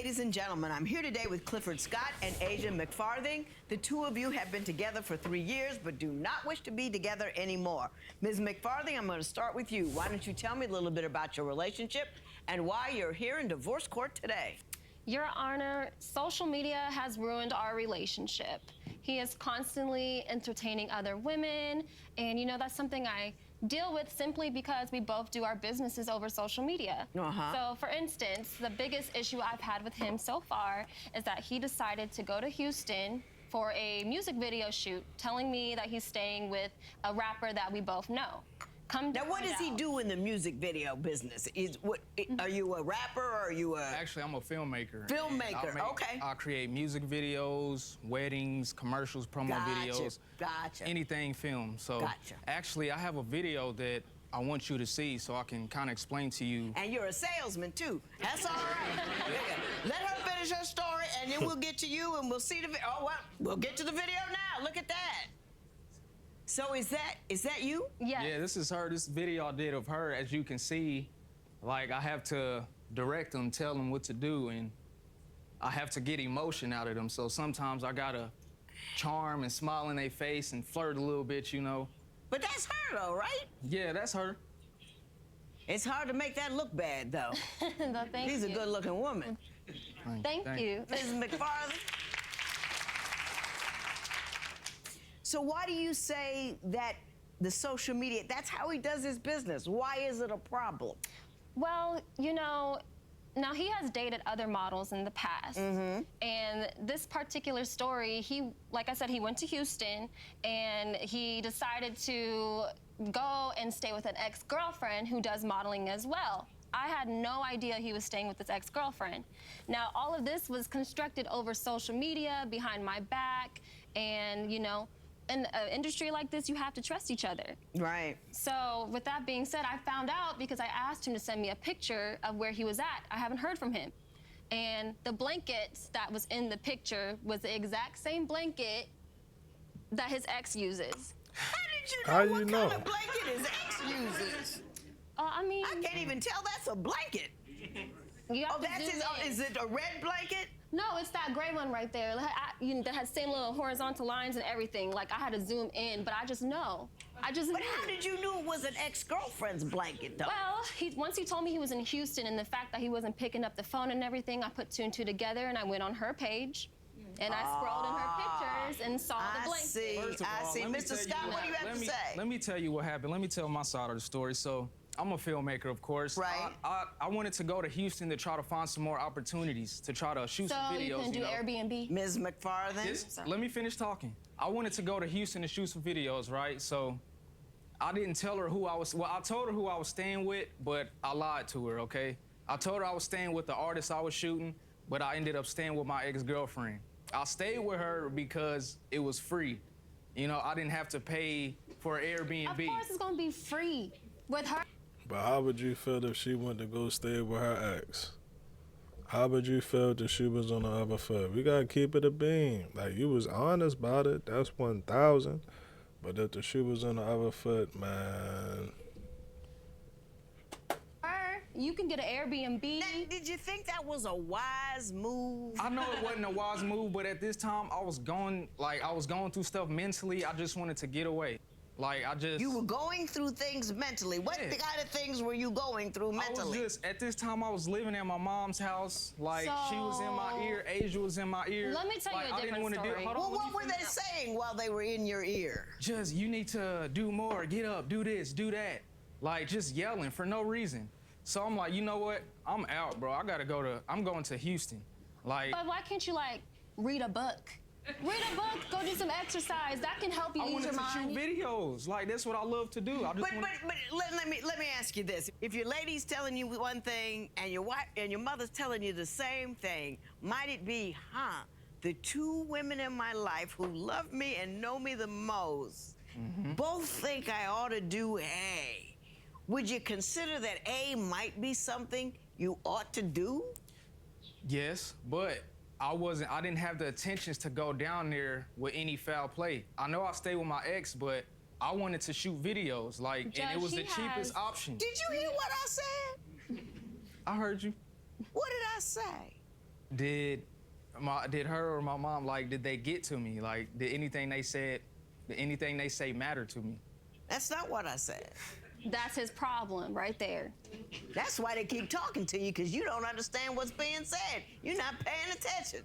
ladies and gentlemen, I'm here today with Clifford Scott and Asia McFarthing. The two of you have been together for 3 years, but do not wish to be together anymore. Ms. McFarthing, I'm going to start with you. Why don't you tell me a little bit about your relationship and why you're here in divorce court today? Your Honor, social media has ruined our relationship. He is constantly entertaining other women, and that's something I deal with simply because we both do our businesses over social media. So, for instance, the biggest issue I've had with him so far is that he decided to go to Houston for a music video shoot, telling me that he's staying with a rapper that we both know. Now, what does he do in the music video business? Are you a rapper or are you a... Actually, I'm a filmmaker. Filmmaker, okay. I create music videos, weddings, commercials, promo videos. Gotcha. Anything film. So actually, I have a video that I want you to see so I can kind of explain to you. And you're a salesman, too. That's all right. Let her finish her story, and then we'll get to you, and we'll see the video. Oh, well, we'll get to the video now. Look at that. So is that you? Yes. Yeah, this is her. This video I did of her, as you can see, like I have to direct them, tell them what to do, and I have to get emotion out of them. So sometimes I gotta charm and smile in their face and flirt a little bit, But that's her, though, right? Yeah, that's her. It's hard to make that look bad, though. No, thank She's you. a good-looking woman. Thank you. Mrs. McFarthing. So why do you say that the social media, that's how he does his business? Why is it a problem? Well, now he has dated other models in the past. And this particular story, like I said, he went to Houston and he decided to go and stay with an ex-girlfriend who does modeling as well. I had no idea he was staying with his ex-girlfriend. Now, all of this was constructed over social media, behind my back, and, in an industry like this, you have to trust each other. Right. So with that being said, I found out because I asked him to send me a picture of where he was at. I haven't heard from him. And the blanket that was in the picture was the exact same blanket that his ex uses. How did you know what kind of blanket his ex uses? I mean... I can't even tell that's a blanket. Is it a red blanket? No, it's that gray one right there. That has same little horizontal lines and everything. Like, I had to zoom in, but I just know. But how did you know it was an ex-girlfriend's blanket, though? Well, once he told me he was in Houston, and the fact that he wasn't picking up the phone and everything, I put two and two together, and I went on her page. And I scrolled in her pictures and saw the blanket. I see. Mr. Scott, what do you have to say? Let me tell you what happened. Let me tell my side of the story. So, I'm a filmmaker, of course. Right. I wanted to go to Houston to try to find some more opportunities, to try to shoot some videos. So you can do Airbnb? Ms. McFarthing? Let me finish talking. I wanted to go to Houston to shoot some videos, right? So I didn't tell her who I was, well, I told her who I was staying with, but I lied to her, okay? I told her I was staying with the artist I was shooting, but I ended up staying with my ex-girlfriend. I stayed with her because it was free. I didn't have to pay for Airbnb. Of course it's gonna be free with her. But how would you feel if she went to go stay with her ex? How would you feel if she was on the other foot? We gotta keep it a beam. Like, you was honest about it, that's 1,000. But if the shoe was on the other foot, man. You can get an Airbnb. Now, did you think that was a wise move? I know it wasn't a wise move, but at this time, I was going through stuff mentally. I just wanted to get away. You were going through things mentally. What kind of things were you going through mentally? At this time, I was living at my mom's house. She was in my ear, Asia was in my ear. Let me tell you a different story. Well, what were they saying while they were in your ear? Just, you need to do more, get up, do this, do that. Just yelling for no reason. So I'm like, you know what? I'm out, bro. I'm going to Houston. But why can't you, read a book? Read a book, go do some exercise. That can help you ease your mind. I wanted to shoot videos. That's what I love to do. But let me ask you this. If your lady's telling you one thing and your wife and your mother's telling you the same thing, might it be, the two women in my life who love me and know me the most both think I ought to do A? Would you consider that A might be something you ought to do? Yes, but I didn't have the intentions to go down there with any foul play. I know I stayed with my ex, but I wanted to shoot videos, and it was the cheapest option. Did you hear what I said? I heard you. What did I say? did her or my mom, like, did they get to me? Like, did anything they say matter to me? That's not what I said. That's his problem right there. That's why they keep talking to you, because you don't understand what's being said. You're not paying attention.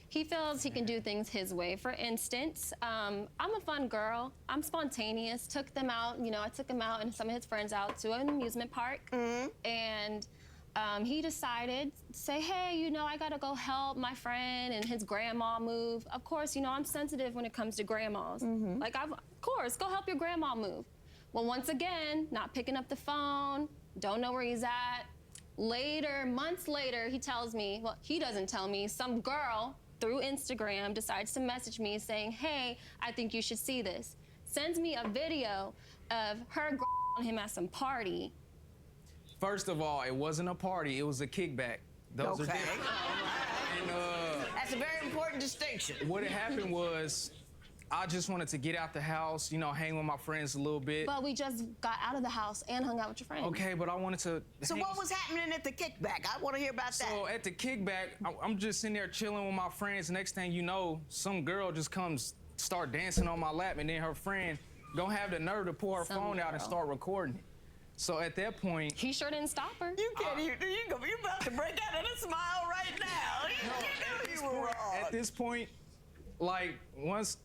He feels he can do things his way. For instance, I'm a fun girl. I'm spontaneous. Took them out, I took him out and some of his friends out to an amusement park. And he decided to say, hey, I gotta go help my friend and his grandma move. Of course, I'm sensitive when it comes to grandmas. Like, of course, go help your grandma move. Well, once again, not picking up the phone, don't know where he's at. Later, months later, he tells me, well, he doesn't tell me, some girl through Instagram decides to message me saying, hey, I think you should see this. Sends me a video of her on him at some party. First of all, it wasn't a party, it was a kickback. Those are different. And, that's a very important distinction. What had happened was, I just wanted to get out the house, hang with my friends a little bit. But we just got out of the house and hung out with your friends. Okay, but I wanted to... So what was happening at the kickback? I want to hear about that. So at the kickback, I'm just sitting there chilling with my friends. Next thing you know, some girl just comes, start dancing on my lap, and then her friend don't have the nerve to pull her phone out and start recording it. So at that point... He sure didn't stop her. You can't even... You're about to break out in a smile right now. You were wrong. At this point... once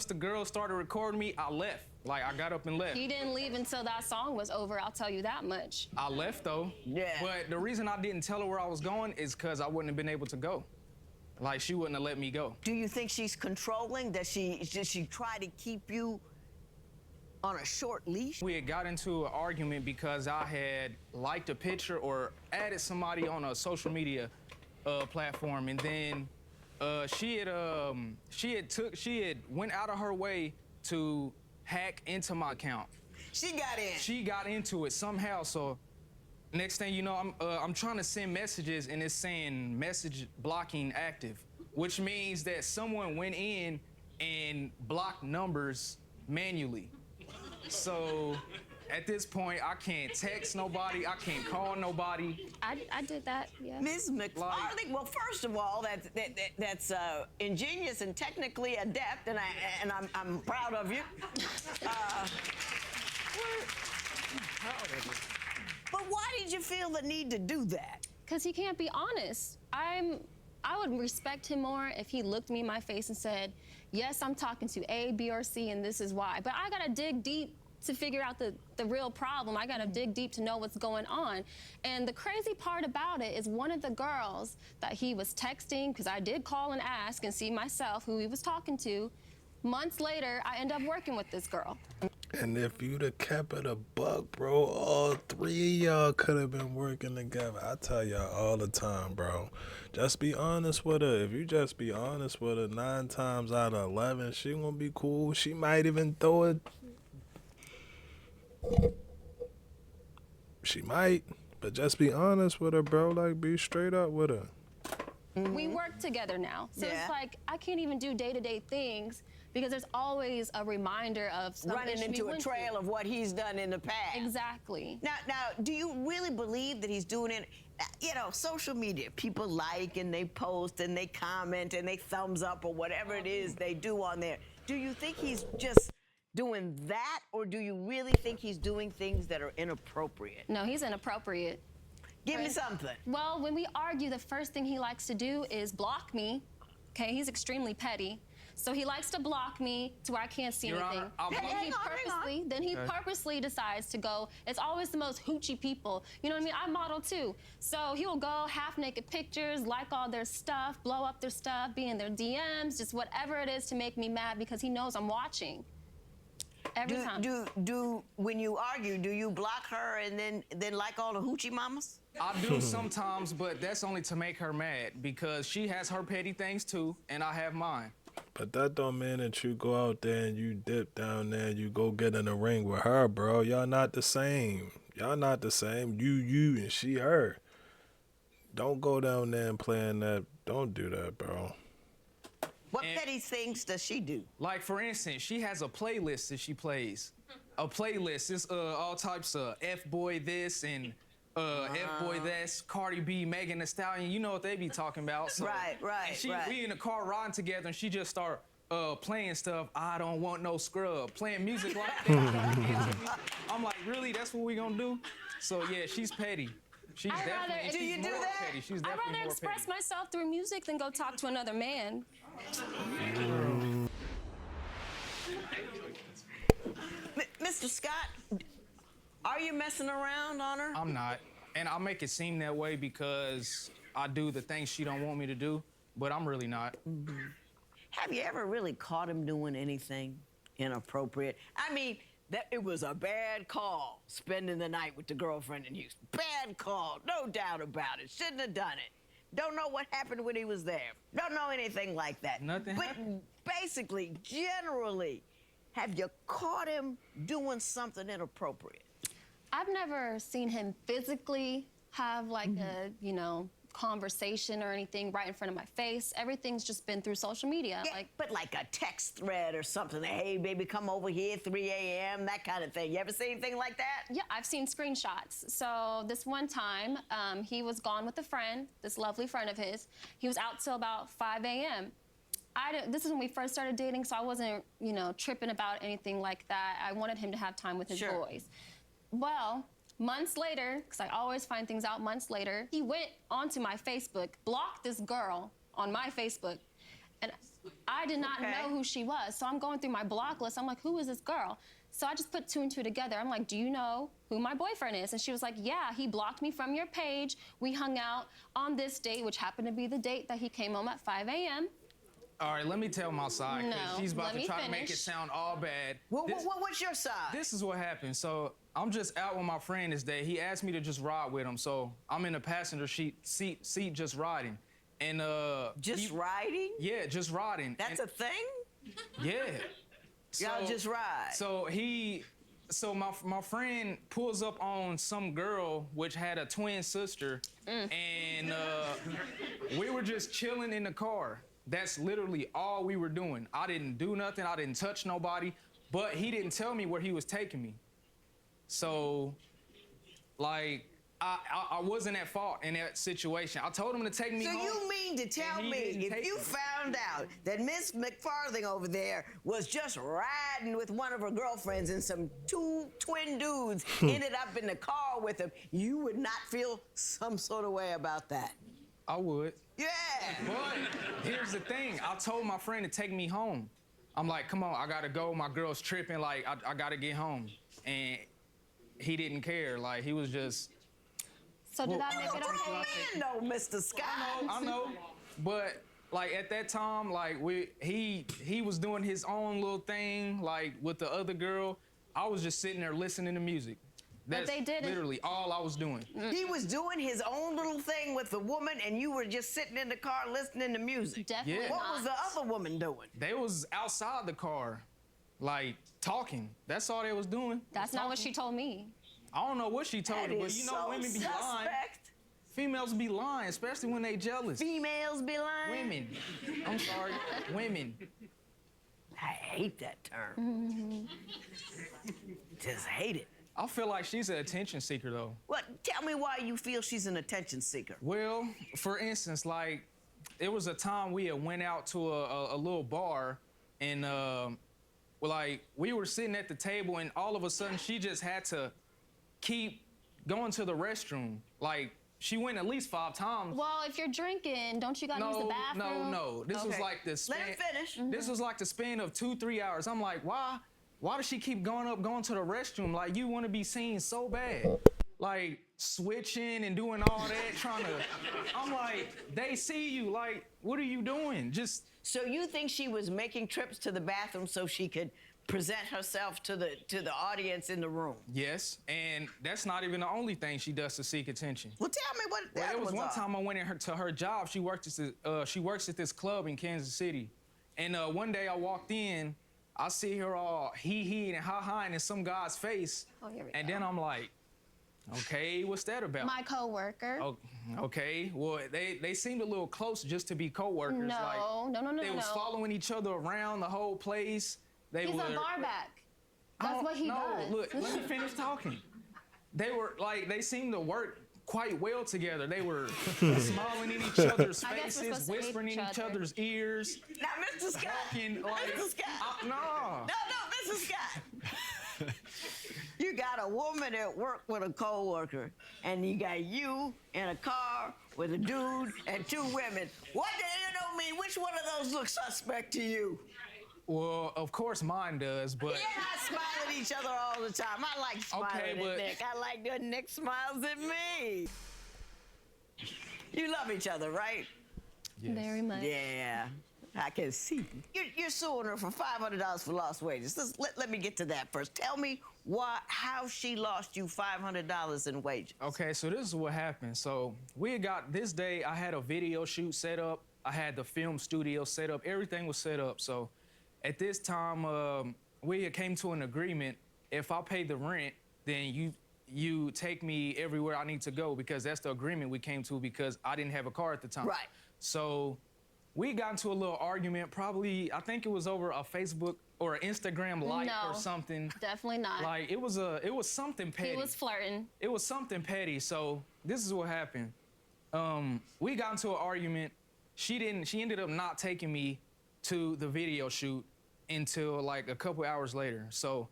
the girl started recording me, I left. Like, I got up and left. He didn't leave until that song was over, I'll tell you that much. I left, though. Yeah. But the reason I didn't tell her where I was going is because I wouldn't have been able to go. Like, she wouldn't have let me go. Do you think she's controlling? Does she try to keep you on a short leash? We had got into an argument because I had liked a picture or added somebody on a social media platform, and then she had went out of her way to hack into my account. She got in. She got into it somehow. So next thing you know, I'm trying to send messages and it's saying message blocking active, which means that someone went in and blocked numbers manually. So at this point, I can't text nobody. I can't call nobody. I did that, yeah. Ms. McFarlane, well, first of all, that's ingenious and technically adept, and I'm proud of you. But why did you feel the need to do that? Because he can't be honest. I would respect him more if he looked me in my face and said, yes, I'm talking to A, B, or C, and this is why. But I gotta dig deep to figure out the real problem. I gotta dig deep to know what's going on. And the crazy part about it is one of the girls that he was texting, because I did call and ask and see myself who he was talking to, months later, I end up working with this girl. And if you'd have kept it a buck, bro, all three of y'all could have been working together. I tell y'all all the time, bro. Just be honest with her. If you just be honest with her, 9 times out of 11, she gonna be cool. She might even throw it. She might, but just be honest with her, bro. Like, be straight up with her. We work together now. So it's like, I can't even do day-to-day things because there's always a reminder of something. Running into a trail of what he's done in the past. Exactly. Now, do you really believe that he's doing it? Social media, people like and they post and they comment and they thumbs up or whatever it is they do on there. Do you think he's just doing that, or do you really think he's doing things that are inappropriate? No, he's inappropriate. Give me something. Well, when we argue, the first thing he likes to do is block me. Okay, he's extremely petty. So he likes to block me to where I can't see anything. Then he purposely decides to go. It's always the most hoochie people. You know what I mean? I model too. So he will go half-naked pictures, like all their stuff, blow up their stuff, be in their DMs, just whatever it is to make me mad because he knows I'm watching. Every time. When you argue, do you block her and then like all the hoochie mamas? I do sometimes, but that's only to make her mad because she has her petty things too, and I have mine. But that don't mean that you go out there and you dip down there and you go get in the ring with her, bro. Y'all not the same. Y'all not the same. You and she her. Don't go down there and play in that. Don't do that, bro. What petty things does she do? Like, for instance, she has a playlist that she plays. A playlist. It's all types of F-boy this and F-Boy That's, Cardi B, Megan Thee Stallion. You know what they be talking about. So, Right. and we in the car riding together, and she just start playing stuff. I don't want no scrub. Playing music like that. I'm like, really? That's what we gonna do? So yeah, she's petty. She's I'd definitely rather- she's Do you do more that? petty. She's I'd definitely rather more express petty. myself through music than go talk to another man. Mr. Scott, are you messing around on her? I'm not, and I make it seem that way because I do the things she don't want me to do, but I'm really not. Have you ever really caught him doing anything inappropriate? I mean, that it was a bad call, spending the night with the girlfriend in Houston. Bad call, no doubt about it. Shouldn't have done it. Don't know what happened when he was there. Don't know anything like that. Nothing But happened? basically, generally, have you caught him doing something inappropriate? I've never seen him physically have like a, conversation or anything right in front of my face. Everything's just been through social media. Yeah, but like a text thread or something. Hey, baby, come over here, 3 a.m., that kind of thing. You ever see anything like that? Yeah, I've seen screenshots. So this one time, he was gone with a friend, this lovely friend of his. He was out till about 5 a.m. This is when we first started dating, so I wasn't, tripping about anything like that. I wanted him to have time with his Sure. boys. Well, months later, because I always find things out months later, he went onto my Facebook, blocked this girl on my Facebook, and I did not Okay. know who she was. So I'm going through my block list. I'm like, who is this girl? So I just put two and two together. I'm like, do you know who my boyfriend is? And she was like, yeah, he blocked me from your page. We hung out on this date, which happened to be the date that he came home at 5 a.m. All right, let me tell my side, because No, she's about let to me try to make it finish. sound all bad. What's your side? This is what happened. So I'm just out with my friend this day. He asked me to just ride with him. So I'm in the passenger seat just riding. And Just riding? Yeah, just riding. That's a thing? Yeah. Y'all just ride. So my friend pulls up on some girl which had a twin sister, and we were just chilling in the car. That's literally all we were doing. I didn't do nothing. I didn't touch nobody, but he didn't tell me where he was taking me. So, like, I wasn't at fault in that situation. I told him to take me So home. you mean to tell and he me didn't if take you me. found out that Miss McFarthing over there was just riding with one of her girlfriends and some two twin dudes ended up in the car with him, you would not feel some sort of way about that? I would. Yeah. But here's the thing. I told my friend to take me home. I'm like, come on, I gotta go. My girl's tripping. Like, I gotta get home. And he didn't care. Like, he was just, So did I make it Grown okay? man, though, Mr. Scott. I know. But, like, at that time, like, he was doing his own little thing, like, with the other girl. I was just sitting there listening to music. That's they didn't. literally all I was doing. He was doing his own little thing with the woman, and you were just sitting in the car listening to music. Definitely Yeah. What not. was the other woman doing? They was outside the car, like, talking. That's all they was doing. That's not what she told me. I don't know what she told That her, but is you know so women be lying. suspect. Females be lying, especially when they jealous. Females be lying. Women. I'm sorry, women. I hate that term. Just hate it. I feel like she's an attention seeker though. What? Tell me why you feel she's an attention seeker. Well, for instance, like, it was a time we had went out to a little bar, and like, we were sitting at the table, and all of a sudden she just had to keep going to the restroom. Like, she went at least 5 times. Well, if you're drinking, don't you gotta use the bathroom? No. This was Okay. like the span. Let him finish. This was like the span of 2-3 hours. I'm like, why does she keep going to the restroom? Like, you want to be seen so bad. Like, switching and doing all that, trying to. I'm like, they see you. Like, what are you doing? Just. So you think she was making trips to the bathroom so she could present herself to the audience in the room? Yes, and that's not even the only thing she does to seek attention. Well, tell me what Well, that it was one all. time I went to her job. She works at this club in Kansas City, and one day I walked in, I see her all hee and ha in some guy's face, Oh, here we and go. then I'm like, okay, what's that about? My coworker. Oh, okay, well they seemed a little close just to be coworkers. No, like, no. They was following each other around the whole place. They He's were. a barback. That's what he does. Look, let me finish talking. They were like, they seemed to work quite well together. They were smiling in each other's I guess we're faces, supposed to hate whispering in each each other. other's ears. Now, Mr. Scott. Talking like, Mr. Scott. no. No, Mr. Scott. You got a woman at work with a coworker, and you got you in a car with a dude and two women. What the hell don't mean? Which one of those looks suspect to you? Well, of course mine does, but Yeah, I smile at each other all the time. I like smiling at Nick. I like when Nick smiles at me. You love each other, right? yes. Very much. Yeah, I can see. You're suing her for $500 for lost wages. Let me get to that first. Tell me how she lost you $500 in wages. Okay, so this is what happened. So we had got this day, I had a video shoot set up. I had the film studio set up. Everything was set up. So at this time, we had came to an agreement. If I pay the rent, then you take me everywhere I need to go, because that's the agreement we came to, because I didn't have a car at the time. Right. So we got into a little argument, probably, I think it was over a Facebook or an Instagram like No, or something. Definitely not. Like it was something petty. He was flirting. It was something petty. So this is what happened. We got into an argument. She ended up not taking me to the video shoot until like a couple hours later. So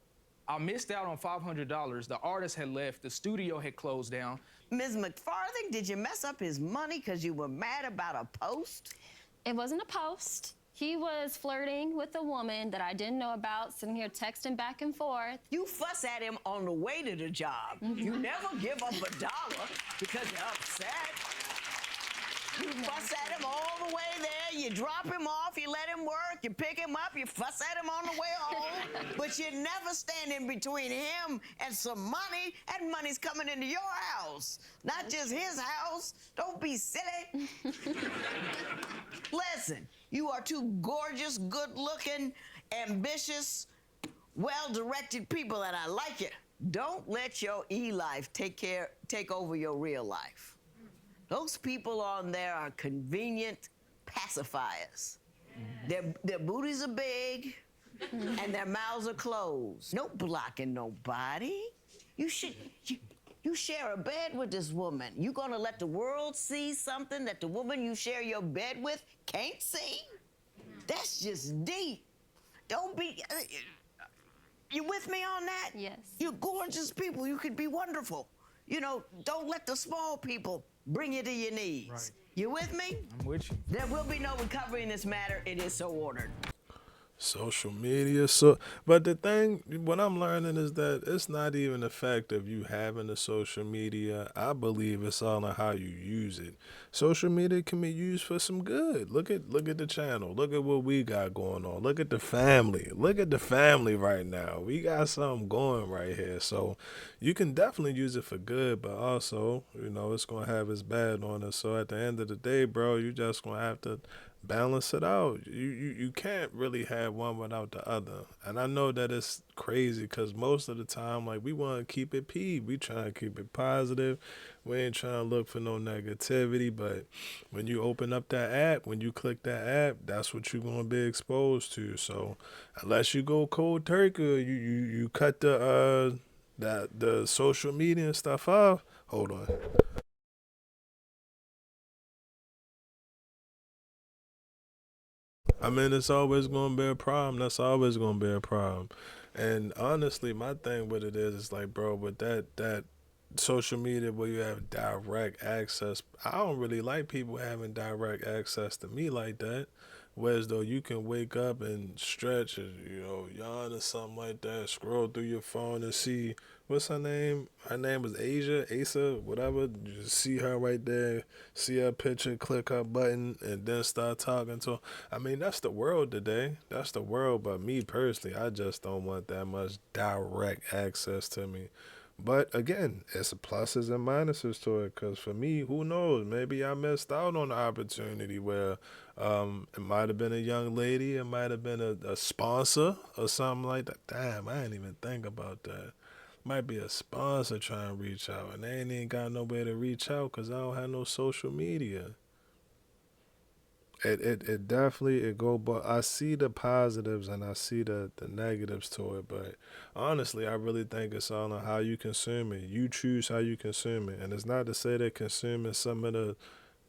I missed out on $500. The artist had left. The studio had closed down. Ms. McFarthing, did you mess up his money because you were mad about a post? It wasn't a post. He was flirting with a woman that I didn't know about, sitting here texting back and forth. You fuss at him on the way to the job. You never give up $1 because you're upset. You fuss at him all the way there. You drop him off, you let him work, you pick him up, you fuss at him on the way home. But you never stand in between him and some money, and money's coming into your house, not just his house. Don't be silly. Listen, you are two gorgeous, good-looking, ambitious, well-directed people, and I like it. Don't let your e-life take over your real life. Those people on there are convenient pacifiers. Their booties are big, and their mouths are closed. No blocking nobody. You share a bed with this woman. You gonna let the world see something that the woman you share your bed with can't see? That's just deep. Don't be. You with me on that? Yes. You're gorgeous people. You could be wonderful. You know, don't let the small people bring you to your knees. Right. You with me? I'm with you. There will be no recovery in this matter. It is so ordered. Social media. But the thing, what I'm learning is that it's not even the fact of you having the social media. I believe it's all on how you use it. Social media can be used for some good. Look at the channel. Look at what we got going on. Look at the family. Look at the family right now. We got something going right here. So you can definitely use it for good, but also, it's gonna have its bad on it. So at the end of the day, bro, you just gonna have to balance it out. You can't really have one without the other. And I know that it's crazy because most of the time, like, we want to keep it P. We try to keep it positive. We ain't trying to look for no negativity. But when you open up that app, when you click that app, that's what you're going to be exposed to. So unless you go cold turkey, you cut the social media and stuff off. Hold on. I mean, it's always going to be a problem. That's always going to be a problem. And honestly, my thing with it is like, bro, with that social media where you have direct access, I don't really like people having direct access to me like that. Whereas though you can wake up and stretch and, yawn or something like that, scroll through your phone and see, what's her name? Her name was Asa, whatever. You just see her right there, see her picture, click her button, and then start talking to her. I mean, that's the world today. That's the world. But me personally, I just don't want that much direct access to me. But again, it's pluses and minuses to it. Because for me, who knows? Maybe I missed out on the opportunity where it might have been a young lady. It might have been a sponsor or something like that. Damn, I didn't even think about that. Might be a sponsor trying to reach out. And they ain't got nowhere to reach out because I don't have no social media. It definitely it go, but I see the positives and I see the negatives to it. But honestly, I really think it's all on how you consume it. You choose how you consume it, and it's not to say that consuming some of the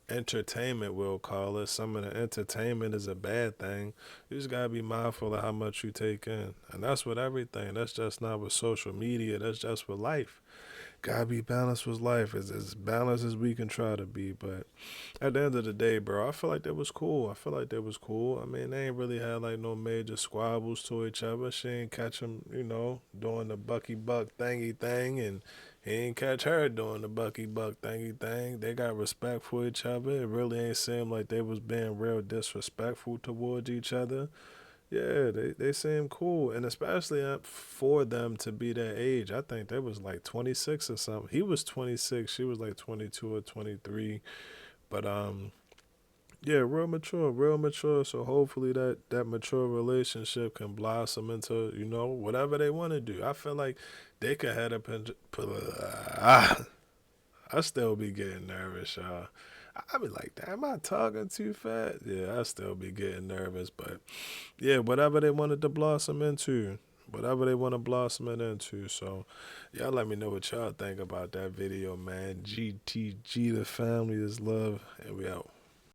entertainment, we'll call it, some of the entertainment is a bad thing. You just gotta be mindful of how much you take in, and that's with everything. That's just not with social media. That's just with life. Gotta be balanced with life, as balanced as we can try to be. But at the end of the day, bro, I feel like that was cool. I feel like that was cool. I mean, they ain't really had like no major squabbles to each other. She ain't catch him, doing the Bucky Buck thingy thing, and he ain't catch her doing the Bucky Buck thingy thing. They got respect for each other. It really ain't seem like they was being real disrespectful towards each other. Yeah, they seem cool, and especially for them to be that age. I think they was like 26 or something. He was 26, she was like 22 or 23. But yeah, real mature, real mature. So hopefully that mature relationship can blossom into whatever they want to do. I feel like they could head up and I still be getting nervous, y'all. I be like, damn, am I talking too fast? Yeah, I still be getting nervous, but yeah, whatever they wanted to blossom into, whatever they want to blossom it into. So, y'all let me know what y'all think about that video, man. GTG, the family is love, and we out.